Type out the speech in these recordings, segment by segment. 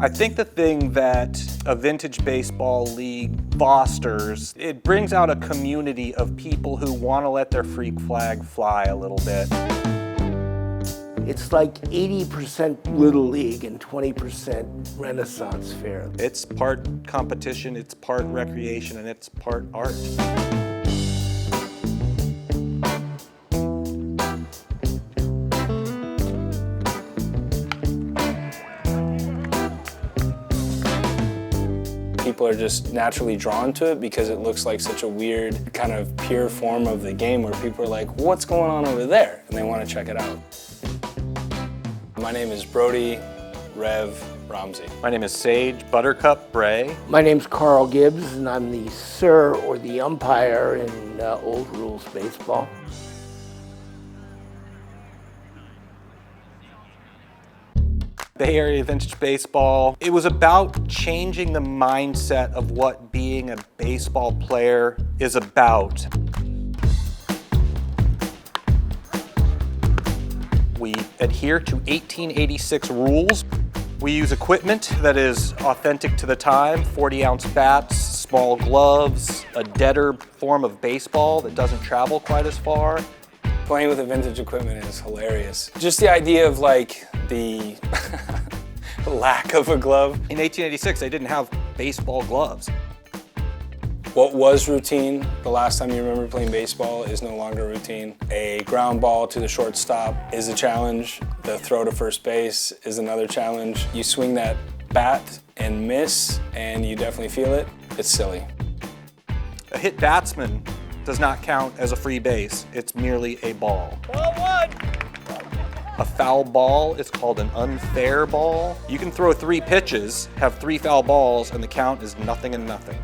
I think the thing that a vintage baseball league fosters, it brings out a community of people who want to let their freak flag fly a little bit. It's like 80% Little League and 20% Renaissance Fair. It's part competition, it's part recreation, and it's part art. People are just naturally drawn to it because it looks like such a weird, kind of pure form of the game where people are like, what's going on over there? And they want to check it out. My name is Brody, Rev, Romsey. My name is Sage, Buttercup, Bray. My name's Carl Gibbs, and I'm the Sir, or the umpire, in Old Rules baseball. Bay Area Vintage Baseball. It was about changing the mindset of what being a baseball player is about. We adhere to 1886 rules. We use equipment that is authentic to the time, 40-ounce bats, small gloves, a deader form of baseball that doesn't travel quite as far. Playing with the vintage equipment is hilarious. Just the idea of like the lack of a glove. In 1886, they didn't have baseball gloves. What was routine the last time you remember playing baseball is no longer routine. A ground ball to the shortstop is a challenge. The throw to first base is another challenge. You swing that bat and miss, and you definitely feel it. It's silly. A hit batsman does not count as a free base. It's merely a ball. Ball one! A foul ball is called an unfair ball. You can throw 3 pitches, have 3 foul balls, and the count is nothing and nothing.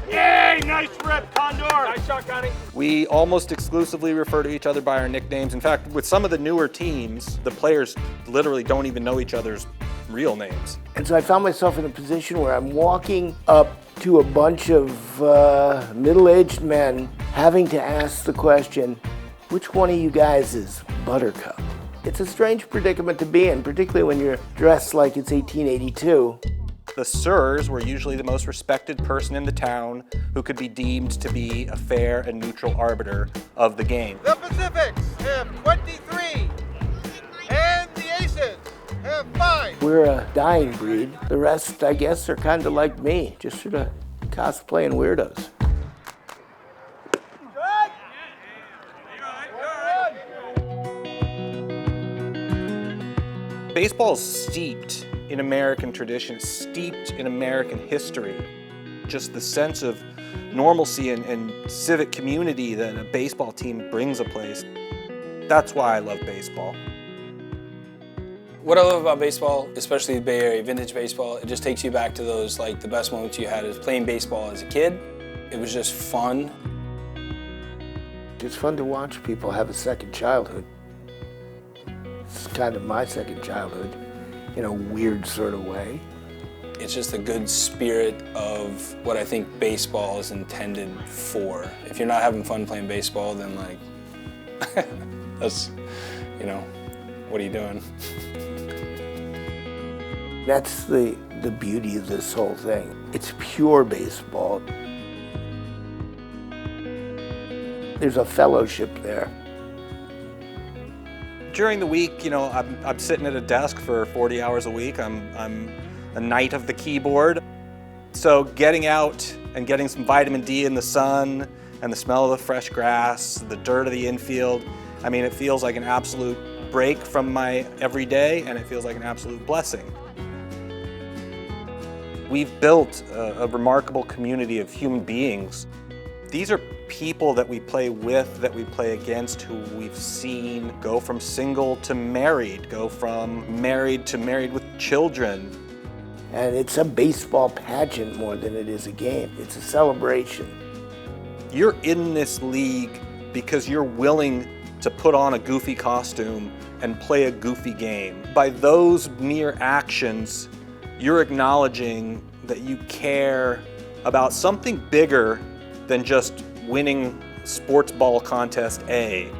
Yay! Nice rip, Condor! Nice shot, Connie. We almost exclusively refer to each other by our nicknames. In fact, with some of the newer teams, the players literally don't even know each other's real names. And so I found myself in a position where I'm walking up to a bunch of middle-aged men having to ask the question, which one of you guys is Buttercup? It's a strange predicament to be in, particularly when you're dressed like it's 1882. The Sirs were usually the most respected person in the town who could be deemed to be a fair and neutral arbiter of the game. The Pacifics have 23, and the Aces have 5. We're a dying breed. The rest, I guess, are kind of like me, just sort of cosplaying weirdos. Baseball is steeped in American tradition, steeped in American history. Just the sense of normalcy and civic community that a baseball team brings a place. That's why I love baseball. What I love about baseball, especially Bay Area vintage baseball, it just takes you back to those, like, the best moments you had as playing baseball as a kid. It was just fun. It's fun to watch people have a second childhood. It's kind of my second childhood in a weird sort of way. It's just the good spirit of what I think baseball is intended for. If you're not having fun playing baseball, then like, that's, you know, what are you doing? That's the beauty of this whole thing. It's pure baseball. There's a fellowship there. During the week, you know, I'm sitting at a desk for 40 hours a week. I'm a knight of the keyboard. So getting out and getting some vitamin D in the sun and the smell of the fresh grass, the dirt of the infield, I mean, it feels like an absolute break from my everyday, and it feels like an absolute blessing. We've built a remarkable community of human beings. These are people that we play with, that we play against, who we've seen go from single to married, go from married to married with children. And it's a baseball pageant more than it is a game. It's a celebration. You're in this league because you're willing to put on a goofy costume and play a goofy game. By those mere actions, you're acknowledging that you care about something bigger than just winning sports ball contest A.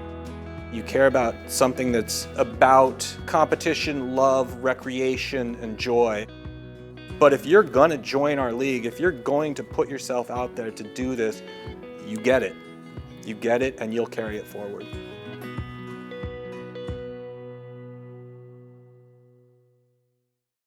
You care about something that's about competition, love, recreation, and joy. But if you're gonna join our league, if you're going to put yourself out there to do this, you get it. You get it and you'll carry it forward.